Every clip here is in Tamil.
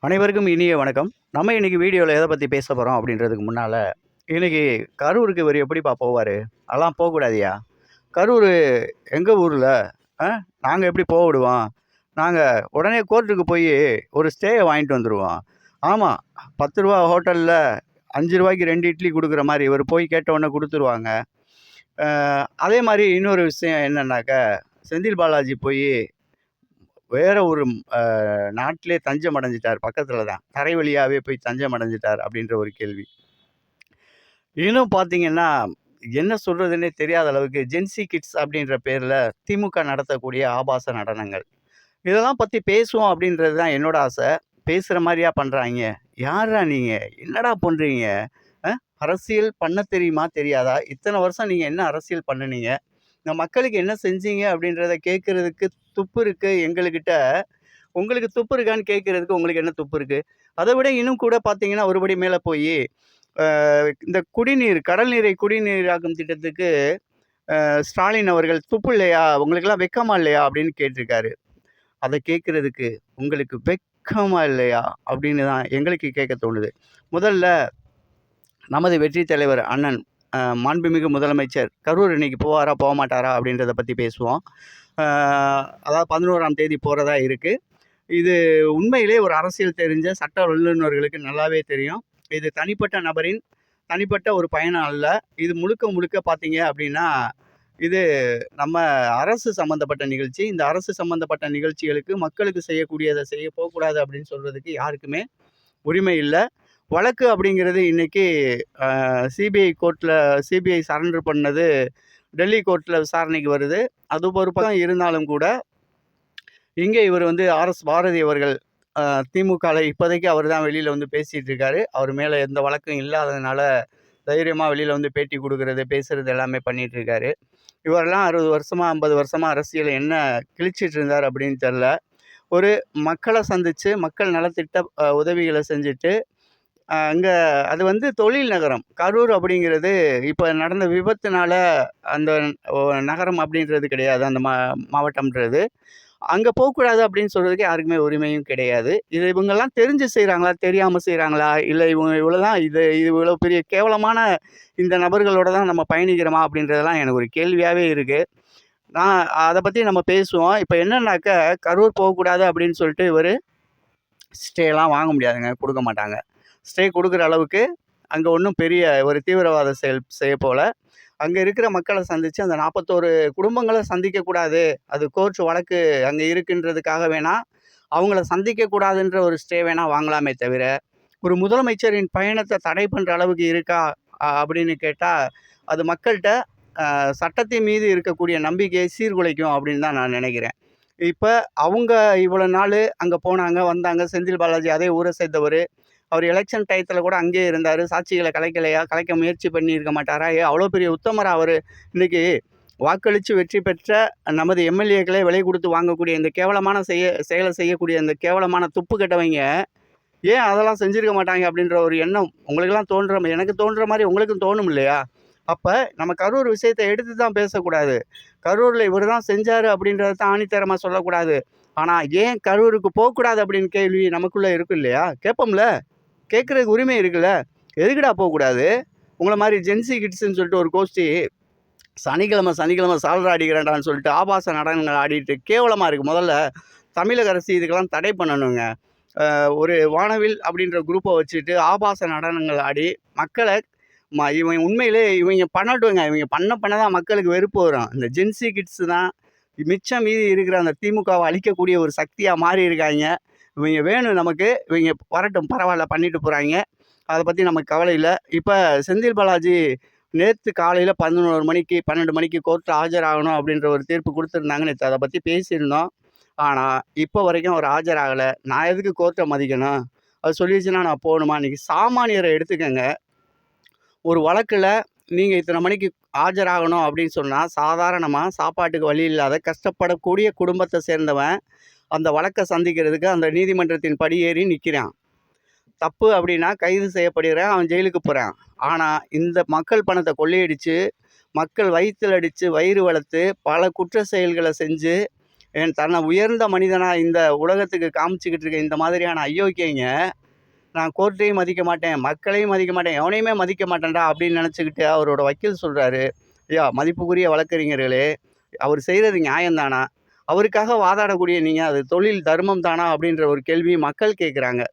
அனைவருக்கும் இனிய வணக்கம். நம்ம இன்னைக்கு வீடியோவில் எதை பற்றி பேச போகிறோம் அப்படின்றதுக்கு முன்னால், இன்னைக்கு கரூருக்கு இவர் எப்படிப்பா போவார்? அதெல்லாம் போகக்கூடாதுயா. கரூர் எங்கள் ஊரில் நாங்கள் எப்படி போக விடுவோம்? நாங்கள் உடனே கோர்ட்டுக்கு போய் ஒரு ஸ்டேயை வாங்கிட்டு வந்துடுவோம். ஆமாம், ரூ. 10 ஹோட்டலில் ரூ. 5க்கு 2 இட்லி கொடுக்குற மாதிரி இவர் போய் கேட்ட உடனே கொடுத்துருவாங்க. அதே மாதிரி இன்னொரு விஷயம் என்னன்னாக்கா, செந்தில் பாலாஜி போய் வேற ஒரு நாட்டிலே தஞ்சம் அடைஞ்சிட்டார். பக்கத்தில் தான் தரை வழியாகவே போய் தஞ்சம் அடைஞ்சிட்டார் அப்படின்ற ஒரு கேள்வி. இன்னும் பார்த்தீங்கன்னா, என்ன சொல்கிறதுன்னே தெரியாத அளவுக்கு ஜென்சி கிட்ஸ் அப்படின்ற பேரில் திமுக நடத்தக்கூடிய ஆபாச நடனங்கள், இதெல்லாம் பற்றி பேசுவோம் அப்படின்றது தான் என்னோட ஆசை. பேசுகிற மாதிரியா பண்ணுறாங்க? யாரா நீங்கள்? என்னடா பண்ணுறீங்க? அரசியல் பண்ண தெரியுமா தெரியாதா? இத்தனை வருஷம் நீங்கள் என்ன அரசியல் பண்ணுனீங்க? இந்த மக்களுக்கு என்ன செஞ்சீங்க அப்படின்றத கேட்குறதுக்கு துப்பு இருக்குது எங்கள்கிட்ட. உங்களுக்கு துப்பு இருக்கான்னு கேட்குறதுக்கு உங்களுக்கு என்ன துப்பு இருக்குது? அதை விட இன்னும் கூட பார்த்தீங்கன்னா, ஒருபடி மேலே போய் இந்த குடிநீர், கடல் நீரை குடிநீராக்கும் திட்டத்துக்கு ஸ்டாலின் அவர்கள் துப்பு இல்லையா? உங்களுக்கெல்லாம் வெட்கமா இல்லையா? அப்படின்னு கேட்டிருக்காரு. அதை கேட்குறதுக்கு உங்களுக்கு வெட்கமா இல்லையா? அப்படின்னு தான் எங்களுக்கு கேட்க தோணுது. முதல்ல நமது வெற்றி தலைவர் அண்ணன் மாண்புமிகு முதலமைச்சர் கரூர் இன்னைக்கு போவாரா போக மாட்டாரா அப்படின்றத பற்றி பேசுவோம். அதாவது 11ஆம் தேதி போகிறதா இருக்குது. இது உண்மையிலே ஒரு அரசியல் தெரிஞ்ச சட்ட வல்லுநர்களுக்கு நல்லாவே தெரியும். இது தனிப்பட்ட நபரின் தனிப்பட்ட ஒரு பயணம் அல்ல. இது முழுக்க முழுக்க பார்த்தீங்க அப்படின்னா, இது நம்ம அரசு சம்மந்தப்பட்ட நிகழ்ச்சி. இந்த அரசு சம்மந்தப்பட்ட நிகழ்ச்சிகளுக்கு மக்களுக்கு செய்யக்கூடியதை செய்ய போகக்கூடாது அப்படின்னு சொல்கிறதுக்கு யாருக்குமே உரிமை இல்லை. வழக்கு அப்படிங்கிறது இன்றைக்கி சிபிஐ சரண்டர் பண்ணது டெல்லி கோர்ட்டில் விசாரணைக்கு வருது. அது ஒரு பக்கம் இருந்தாலும் கூட, இங்கே இவர் ஆர்எஸ் பாரதி அவர்கள் திமுகவில் இப்போதைக்கு அவர் தான் வெளியில் பேசிகிட்டு இருக்காரு. அவர் மேலே எந்த வழக்கும் இல்லாததுனால தைரியமாக வெளியில் பேட்டி கொடுக்கறது, பேசுகிறது எல்லாமே பண்ணிகிட்டு இருக்காரு. இவரெல்லாம் 60 வருஷமாக 50 வருஷமாக அரசியல் என்ன கிழிச்சிட்டு இருந்தார் அப்படின்னு தெரில. ஒரு மக்களை சந்தித்து மக்கள் நலத்திட்ட உதவிகளை செஞ்சுட்டு அங்கே அது தொழில் நகரம் கரூர் அப்படிங்கிறது. இப்போ நடந்த விபத்துனால அந்த நகரம் அப்படின்றது கிடையாது, அந்த மாவட்டம்ன்றது. அங்கே போகக்கூடாது அப்படின்னு சொல்கிறதுக்கு யாருக்குமே உரிமையும் கிடையாது. இது இவங்கெல்லாம் தெரிஞ்சு செய்கிறாங்களா, தெரியாமல் செய்கிறாங்களா, இல்லை இவங்க இவ்வளோதான் இது இவ்வளோ பெரிய கேவலமான இந்த நபர்களோட தான் நம்ம பயணிக்கிறோமா அப்படின்றதெல்லாம் எனக்கு ஒரு கேள்வியாகவே இருக்குது. நான் அதை பற்றி நம்ம பேசுவோம். இப்போ என்னன்னாக்க, கரூர் போகக்கூடாது அப்படின்னு சொல்லிட்டு இவர் ஸ்டேலாம் வாங்க முடியாதுங்க, கொடுக்க மாட்டாங்க. ஸ்டே கொடுக்குற அளவுக்கு அங்கே ஒன்றும் பெரிய ஒரு தீவிரவாத செயல் செய்ய போல. அங்கே இருக்கிற மக்களை சந்தித்து அந்த 41 குடும்பங்களை சந்திக்கக்கூடாது, அது கோர்ட் வழக்கு அங்கே இருக்குன்றதுக்காக வேணால் அவங்கள சந்திக்கக்கூடாதுன்ற ஒரு ஸ்டே வேணால் வாங்கலாமே தவிர, ஒரு முதலமைச்சரின் பயணத்தை தடை பண்ணுற அளவுக்கு இருக்கா அப்படின்னு கேட்டால், அது மக்கள்கிட்ட சட்டத்தின் மீது இருக்கக்கூடிய நம்பிக்கையை சீர்குலைக்கும் அப்படின்னு தான் நான் நினைக்கிறேன். இப்போ அவங்க இவ்வளோ நாள் அங்கே போனாங்க, வந்தாங்க. செந்தில் பாலாஜி அதே ஊரை சேர்ந்தவர். அவர் எலெக்ஷன் டயத்தில் கூட அங்கேயே இருந்தார். சாட்சிகளை கலைக்கலையா? கலைக்க முயற்சி பண்ணியிருக்க மாட்டாரா? அவ்வளோ பெரிய உத்தமரா அவர்? இன்றைக்கி வாக்களித்து வெற்றி பெற்ற நமது எம்எல்ஏக்களே விலை கொடுத்து வாங்கக்கூடிய இந்த கேவலமான செயலை செய்யக்கூடிய இந்த கேவலமான துப்பு கெட்டவங்க ஏன் அதெல்லாம் செஞ்சுருக்க மாட்டாங்க அப்படின்ற ஒரு எண்ணம் உங்களுக்கெல்லாம் எனக்கு தோன்ற மாதிரி உங்களுக்கும் தோணும் இல்லையா? அப்போ நம்ம கரூர் விஷயத்தை எடுத்து தான் பேசக்கூடாது. கரூரில் இவர் தான் செஞ்சார் அப்படின்றத தான் ஆணித்தரமாக சொல்லக்கூடாது. ஆனால் ஏன் கரூருக்கு போகக்கூடாது அப்படின்னு கேள்வி நமக்குள்ளே இருக்கும் இல்லையா? கேட்போம்ல, கேட்குறதுக்கு உரிமை இருக்குல்ல. எதுக்குடா போகக்கூடாது? உங்களை மாதிரி ஜென்சி கிட்ஸுன்னு சொல்லிட்டு ஒரு கோஷ்டி சனிக்கிழமை சால்ரா அடிக்கிறேன்டான்னு சொல்லிட்டு ஆபாச நடனங்கள் ஆடிட்டு கேவலமாக இருக்குது. முதல்ல தமிழக அரசு இதுக்கெல்லாம் தடை பண்ணணுங்க. ஒரு வானவில் அப்படின்ற குரூப்பை வச்சுட்டு ஆபாச நடனங்கள் ஆடி மக்களை இவங்க உண்மையிலே இவங்க பண்ணட்டுங்க. இவங்க பண்ண தான் மக்களுக்கு வெறுப்பு வரும். இந்த ஜென்சி கிட்ஸு தான் மிச்சம் மீதி இருக்கிற அந்த திமுகவை அழிக்கக்கூடிய ஒரு சக்தியாக மாறி இருக்காங்க. இவங்க வேணும் நமக்கு, இவங்க வரட்டும், பரவாயில்ல, பண்ணிட்டு போகிறாங்க. அதை பற்றி நமக்கு கவலை இல்லை. இப்போ செந்தில் பாலாஜி நேற்று காலையில் 12 மணிக்கு கோர்ட்டில் ஆஜராகணும் அப்படின்ற ஒரு தீர்ப்பு கொடுத்துருந்தாங்க. நேற்று அதை பற்றி பேசியிருந்தோம். ஆனால் இப்போ வரைக்கும் அவர் ஆஜராகலை. நான் எதுக்கு கோர்ட்டை மதிக்கணும்? அது சொல்லிடுச்சுன்னா நான் போகணுமா? இன்றைக்கி சாமானியரை எடுத்துக்கங்க. ஒரு வழக்கில் நீங்கள் இத்தனை மணிக்கு ஆஜராகணும் அப்படின்னு சொன்னால், சாதாரணமாக சாப்பாட்டுக்கு வழி இல்லாத கஷ்டப்படக்கூடிய குடும்பத்தை சேர்ந்தவன் அந்த வழக்கை சந்திக்கிறதுக்கு அந்த நீதிமன்றத்தின் படியேறி நிற்கிறான். தப்பு அப்படின்னா கைது செய்யப்படுகிறான், அவன் ஜெயிலுக்கு போகிறான். ஆனால் இந்த மக்கள் பணத்தை கொள்ளையடித்து, மக்கள் வயிற்றில் அடித்து வயிறு வளர்த்து பல குற்ற செயல்களை செஞ்சு தன்னை உயர்ந்த மனிதனா இந்த உலகத்துக்கு காமிச்சுக்கிட்டு இருக்க இந்த மாதிரியான அயோக்கியங்க, நான் கோர்ட்டையும் மதிக்க மாட்டேன், மக்களையும் மதிக்க மாட்டேன், எவனையுமே மதிக்க மாட்டேன்டா அப்படின்னு நினச்சிக்கிட்டு அவரோட வக்கீல் சொல்கிறாரு, ஐயா மதிப்புக்குரிய வழக்கறிஞர்களே, அவர் செய்கிறது நியாயம்தானா? அவருக்காக வாதாடக்கூடிய நீங்கள் அது தொழில் தர்மம் தானா அப்படின்ற ஒரு கேள்வி மக்கள் கேட்குறாங்க.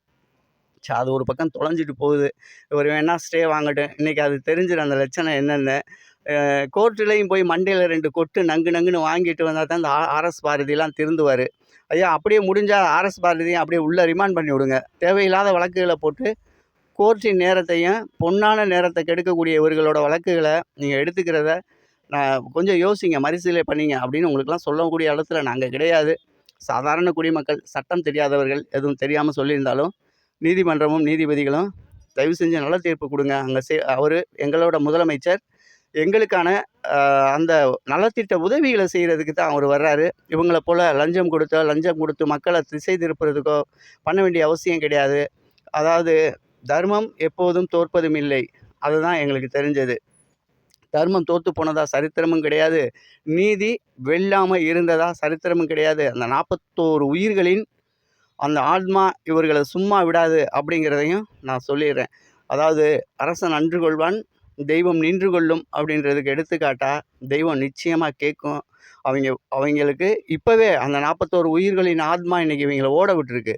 அது ஒரு பக்கம் தொலைஞ்சிட்டு போகுது. இவர் வேணா ஸ்டே வாங்கட்டும். இன்றைக்கி அது தெரிஞ்சிடும் அந்த லட்சணம் என்னென்னு. கோர்ட்டுலேயும் போய் மண்டையில் 2 கொட்டு நங்கு நங்குன்னு வாங்கிட்டு வந்தால் தான் இந்த ஆர்எஸ் பாரதியெலாம் திருந்துவார். ஐயா அப்படியே முடிஞ்சால் ஆர்எஸ் பாரதியும் அப்படியே உள்ளே ரிமாண்ட் பண்ணி விடுங்க. தேவையில்லாத வழக்குகளை போட்டு கோர்ட்டின் நேரத்தையும் பொன்னான நேரத்தை கெடுக்கக்கூடிய இவர்களோட வழக்குகளை நீங்கள் எடுத்துக்கிறத கொஞ்சம் யோசிங்க, மறுசீலை பண்ணிங்க அப்படின்னு உங்களுக்கெல்லாம் சொல்லக்கூடிய இடத்துல நாங்கள் கிடையாது. சாதாரண குடிமக்கள், சட்டம் தெரியாதவர்கள், எதுவும் தெரியாமல் சொல்லியிருந்தாலும் நீதிமன்றமும் நீதிபதிகளும் தயவு செஞ்சு நல்ல தீர்ப்பு கொடுங்க. அங்கே அவர் எங்களோட முதலமைச்சர் எங்களுக்கான அந்த நலத்திட்ட உதவிகளை செய்கிறதுக்கு தான் அவர் வர்றாரு. இவங்களை போல் லஞ்சம் கொடுத்து மக்களை திசை திருப்புறதுக்கோ பண்ண வேண்டிய அவசியம் கிடையாது. அதாவது தர்மம் எப்போதும் தோற்பதும் இல்லை, அதுதான் எங்களுக்கு தெரிஞ்சது. தர்மம் தோற்று போனதா சரித்திரமும் கிடையாது, நீதி வெல்லாமல் இருந்ததா சரித்திரமும் கிடையாது. அந்த 41 உயிர்களின் அந்த ஆத்மா இவர்களை சும்மா விடாது அப்படிங்கிறதையும் நான் சொல்லிடுறேன். அதாவது அரசன் அன்று கொள்வான், தெய்வம் நின்று கொள்ளும் அப்படின்றதுக்கு எடுத்துக்காட்டா தெய்வம் நிச்சயமாக கேட்கும். அவங்களுக்கு இப்போவே அந்த 41 உயிர்களின் ஆத்மா இன்றைக்கி இவங்களை ஓட விட்டுருக்கு.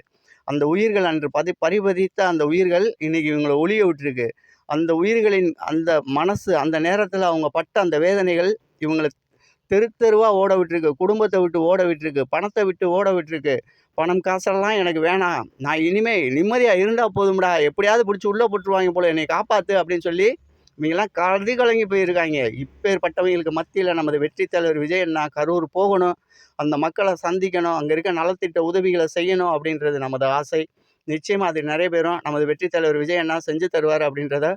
அந்த உயிர்கள் அன்று பரிபதித்த அந்த உயிர்கள் இன்றைக்கி இவங்களை ஒளிய விட்டுருக்கு. அந்த உயிர்களின் அந்த மனசு அந்த நேரத்தில் அவங்க பட்ட அந்த வேதனைகள் இவங்களை தெருவாக ஓட விட்டுருக்கு, குடும்பத்தை விட்டு ஓட விட்டுருக்கு, பணத்தை விட்டு ஓட விட்டுருக்கு. பணம் காசெல்லாம் எனக்கு வேணாம், நான் இனிமேல் நிம்மதியாக இருந்தால் போதும்டா, எப்படியாவது பிடிச்சி உள்ளே போட்டுருவாங்க போல், என்னை காப்பாற்று அப்படின்னு சொல்லி இவங்கெல்லாம் கலங்கி போயிருக்காங்க. இப்பேற்பட்டவங்களுக்கு மத்தியில் நமது வெற்றி தலைவர் விஜய் அண்ணா கரூர் போகணும், அந்த மக்களை சந்திக்கணும், அங்கே இருக்க நலத்திட்ட உதவிகளை செய்யணும் அப்படின்றது நமது ஆசை. நிச்சயமாக அது நிறைவேறும். நமது வெற்றி தலைவர் விஜய் அண்ணா செஞ்சு தருவார் அப்படின்றத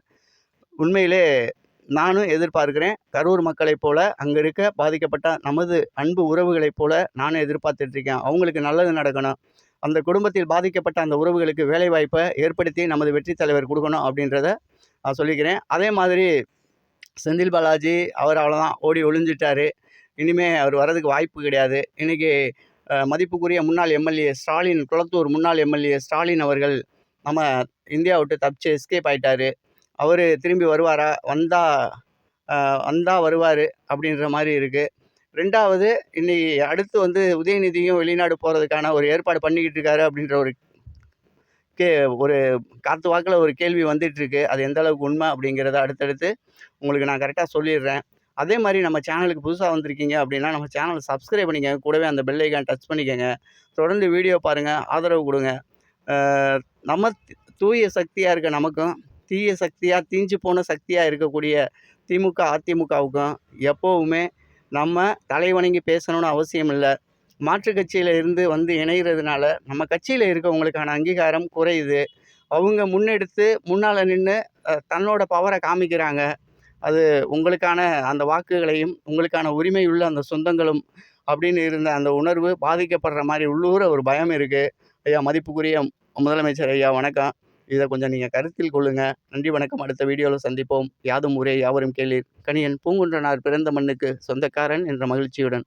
உண்மையிலே நானும் எதிர்பார்க்கிறேன். கரூர் மக்களைப் போல அங்கே இருக்க பாதிக்கப்பட்ட நமது அன்பு உறவுகளைப் போல நானும் எதிர்பார்த்துட்ருக்கேன். அவங்களுக்கு நல்லது நடக்கணும், அந்த குடும்பத்தில் பாதிக்கப்பட்ட அந்த உறவுகளுக்கு வேலைவாய்ப்பை ஏற்படுத்தி நமது வெற்றி தலைவர் கொடுக்கணும் அப்படின்றத நான் சொல்லிக்கிறேன். அதே மாதிரி செந்தில் பாலாஜி அவர் அவ்வளோதான், ஓடி ஒளிஞ்சிட்டார். இனிமேல் அவர் வர்றதுக்கு வாய்ப்பு கிடையாது. இன்றைக்கி மதிப்புக்குரிய முன்னாள் எம்எல்ஏ ஸ்டாலின், குளத்தூர் முன்னாள் எம்எல்ஏ ஸ்டாலின் அவர்கள் நம்ம இந்தியா விட்டு தப்பிச்சு எஸ்கேப் ஆகிட்டார். அவர் திரும்பி வருவாரா? வந்தால் வருவார் அப்படின்ற மாதிரி இருக்குது. 2வது இன்றைக்கி அடுத்து உதயநிதியும் வெளிநாடு போகிறதுக்கான ஒரு ஏற்பாடு பண்ணிக்கிட்டு இருக்காரு அப்படின்ற ஒரு காற்று வாக்கில் ஒரு கேள்வி வந்துட்டுருக்கு. அது எந்த அளவுக்கு உண்மை அப்படிங்கிறத அடுத்தடுத்து உங்களுக்கு நான் கரெக்டாக சொல்லிடுறேன். அதே மாதிரி நம்ம சேனலுக்கு புதுசாக வந்திருக்கீங்க அப்படின்னா நம்ம சேனலை சப்ஸ்கிரைப் பண்ணிக்கங்க, கூடவே அந்த பெல் ஐக்கான் டச் பண்ணிக்கங்க. தொடர்ந்து வீடியோ பாருங்கள், ஆதரவு கொடுங்க. நம்ம தூய சக்தியாக இருக்க நமக்கும் தீய சக்தியாக தீஞ்சு போன சக்தியாக இருக்கக்கூடிய திமுக அதிமுகவுக்கும் எப்போவுமே நம்ம தலைவணங்கி பேசணும்னு அவசியம் இல்லை. மாற்றுக் கட்சியில் இருந்து இணைகிறதுனால நம்ம கட்சியில் இருக்கவங்களுக்கான அங்கீகாரம் குறையுது. அவங்க முன்னால் நின்று தன்னோட பவரை காமிக்கிறாங்க. அது உங்களுக்கான அந்த வாக்குகளையும் உங்களுக்கான உரிமையுள்ள அந்த சொந்தங்களும் அப்படின்னு இருந்த அந்த உணர்வு பாதிக்கப்படுற மாதிரி உள்ளூர ஒரு பயம் இருக்குது. ஐயா மதிப்புக்குரிய முதலமைச்சர் ஐயா வணக்கம். இதை கொஞ்சம் நீங்கள் கருத்தில் கொள்ளுங்கள். நன்றி வணக்கம். அடுத்த வீடியோவில் சந்திப்போம். யாதும் ஊரே யாவரும் கேளீர். கணியன் பூங்குன்றனார் பிறந்த மண்ணுக்கு சொந்தக்காரன் என்ற மகிழ்ச்சியுடன்.